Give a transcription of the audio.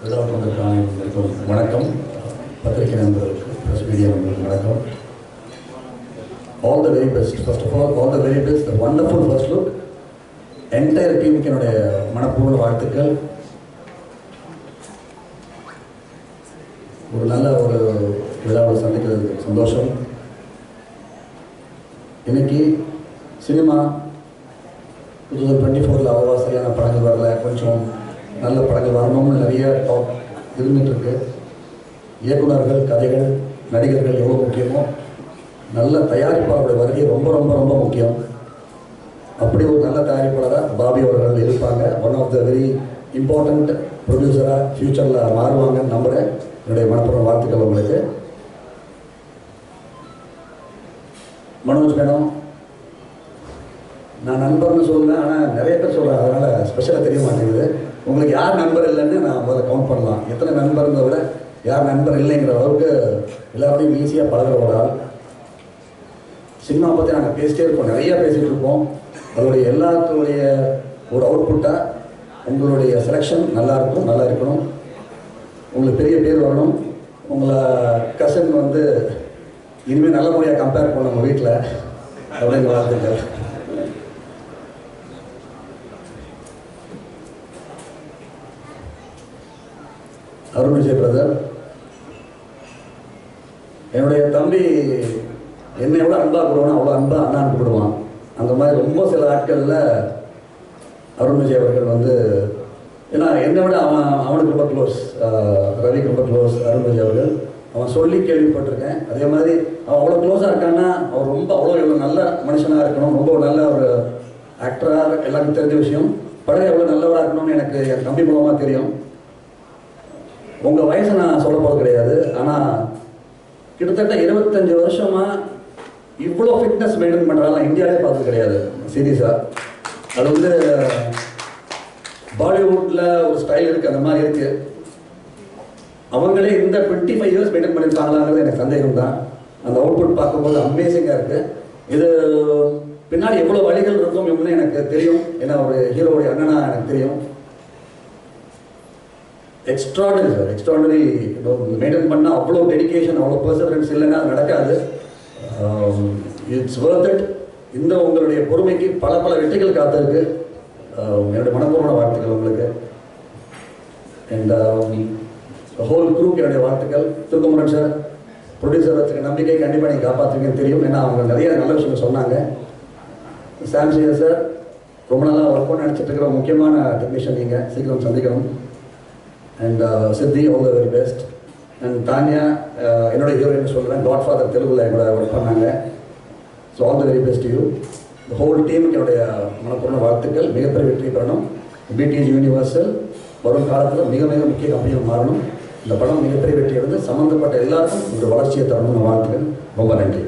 விழாவுக்கு வந்திருக்கும் வணக்கம். பத்திரிகை நண்பர்களுக்கு, பிரஸ் மீடியா நண்பர்களுக்கு வணக்கம். All the very best. First of all the very best. The wonderful first look. Entire team என்னுடைய மனப்பூர்வ வாழ்த்துக்கள். ஒரு நல்ல ஒரு விழாவை சந்திக்கிறது சந்தோஷம். இன்னைக்கு சினிமா 2024 அவ்வளவா சரியான படங்கள் வரல, கொஞ்சம் நல்ல படங்கள் வரணும்னு நிறைய டாக் இருந்துட்டு இருக்கு. இயக்குநர்கள், கதைகள், நடிகர்கள் எவ்வளோ முக்கியமோ நல்ல தயாரிப்பாளருடைய வருகை ரொம்ப ரொம்ப ரொம்ப முக்கியம். அப்படி ஒரு நல்ல தயாரிப்பாளராக பாபி அவர்கள் இருப்பாங்க. One of the very important ப்ரொடியூசராக ஃப்யூச்சரில் மாறுவாங்கன்னு நம்புகிறேன். என்னுடைய மனப்பூர்வ வாழ்த்துக்கள் உங்களுக்கு. மனோஜ் மேடம், நான் நண்பர்னு சொல்லுவேன், ஆனால் நிறைய பேர் சொல்கிறேன், அதனால் ஸ்பெஷலாக தெரிய மாட்டேங்குது. உங்களுக்கு யார் நண்பர் இல்லைன்னு நான் முதல்ல கவுண்ட் பண்ணலாம். எத்தனை நண்பர்ன்றத விட யார் நண்பர் இல்லைங்கிற அளவுக்கு எல்லாத்தையும் ஈஸியாக பழகிற ஒரு ஆள். சினிமா பற்றி நாங்கள் பேசிட்டே இருப்போம், நிறையா பேசிகிட்டு இருப்போம். அதோடைய எல்லாத்துடைய ஒரு அவுட்புட்டாக உங்களுடைய செலெக்ஷன் நல்லா இருக்கணும். உங்களுக்கு பெரிய பேர் வரணும். உங்களை கசன் வந்து இனிமேல் நல்ல முறையாக கம்பேர் பண்ண உங்கள் வீட்டில் அப்படின்னு வாழ்த்துக்கள். அருண் விஜய் பிரதர், என்னுடைய தம்பி என்னை எவ்வளோ அன்பாக கூடுவானோ அவ்வளோ அன்பாக அண்ணான்னு கூடுவான். அந்த மாதிரி ரொம்ப சில ஆட்களில் அருண் விஜய் அவர்கள் வந்து, ஏன்னா என்னை விட அவனுக்கு ரொம்ப க்ளோஸ், ரவிக்கு ரொம்ப க்ளோஸ் அருண் விஜய் அவர்கள். அவன் சொல்லி கேள்விப்பட்டிருக்கேன். அதே மாதிரி அவன் அவ்வளோ க்ளோஸாக இருக்கான்னா அவர் ரொம்ப அவ்வளோ நல்ல மனுஷனாக இருக்கணும், ரொம்ப நல்ல ஒரு ஆக்டராக எல்லாருக்கும் தெரிஞ்ச விஷயம். படம் எவ்வளோ நல்லவராக இருக்கணும்னு எனக்கு என் தம்பி மூலமாக தெரியும். உங்கள் வயசை நான் சொல்ல போகிறது கிடையாது, ஆனால் கிட்டத்தட்ட 25 வருஷமாக இவ்வளோ ஃபிட்னஸ் மெயின்டைன் பண்ணுறாங்க இந்தியாவிலே பார்த்தது கிடையாது சீரியஸாக. அது வந்து பாலிவுட்டில் ஒரு ஸ்டைல் இருக்குது, அந்த மாதிரி இருக்குது. அவங்களே இந்த 25 இயர்ஸ் மெயின்டைன் பண்ணியிருக்காங்களாங்கிறது எனக்கு சந்தேகம் தான். அந்த அவுட்புட் பார்க்கும்போது அமேசிங்காக இருக்குது. இது பின்னாடி எவ்வளோ வழிகள் இருக்கும் எப்படின்னு எனக்கு தெரியும். ஏன்னா ஒரு ஹீரோவுடைய அண்ணனா எனக்கு தெரியும். எக்ஸ்ட்ராடனரி சார், எக்ஸ்ட்ராடனரி மெயின்டைன் பண்ணால் அவ்வளோ டெடிக்கேஷன், அவ்வளோ பர்சவரன்ஸ் இல்லைன்னா அது நடக்காது. It's worth it. இந்த உங்களுடைய பொறுமைக்கு பல பல வெற்றிகள் காத்திருக்கு. என்னுடைய மனப்பூர்வமான வாழ்த்துக்கள் உங்களுக்கு. அண்ட் ஹோல் குரூப் என்னுடைய வாழ்த்துக்கள். திருக்குமரன் சார், ப்ரொடியூசர் வச்சுக்க நம்பிக்கை கண்டிப்பாக நீங்கள் காப்பாற்றுவீங்கன்னு தெரியும். ஏன்னா அவங்க நிறைய நல்ல விஷயங்கள் சொன்னாங்க. சாம்சேகர் சார், ரொம்ப நாளாக ஒர்க் பண்ண நினச்சிட்டு இருக்கிற முக்கியமான டெக்னீஷியன் நீங்கள், சீக்கிரம் சந்திக்கணும். அண்ட் சித்தி, all the very best. And Tania, என்னோட ஹீரோயின் சொல்கிறேன், காட் ஃபாதர் தெலுங்குல என்னோட ஒர்க் பண்ணாங்க. So all the very best you. இந்த ஹோல் டீமுக்கு என்னுடைய மனப்பூர்வ வாழ்த்துக்கள். மிகப்பெரிய வெற்றி பெறணும். பிடிஎஸ் யூனிவர்சல் வரும் காலத்தில் மிக மிக முக்கிய கம்பெனியாக மாறணும். இந்த படம் மிகப்பெரிய வெற்றி எடுத்து சம்மந்தப்பட்ட எல்லாருக்கும் ஒரு வளர்ச்சியை தரணும்னு வாழ்த்துக்கள். ரொம்ப நன்றி.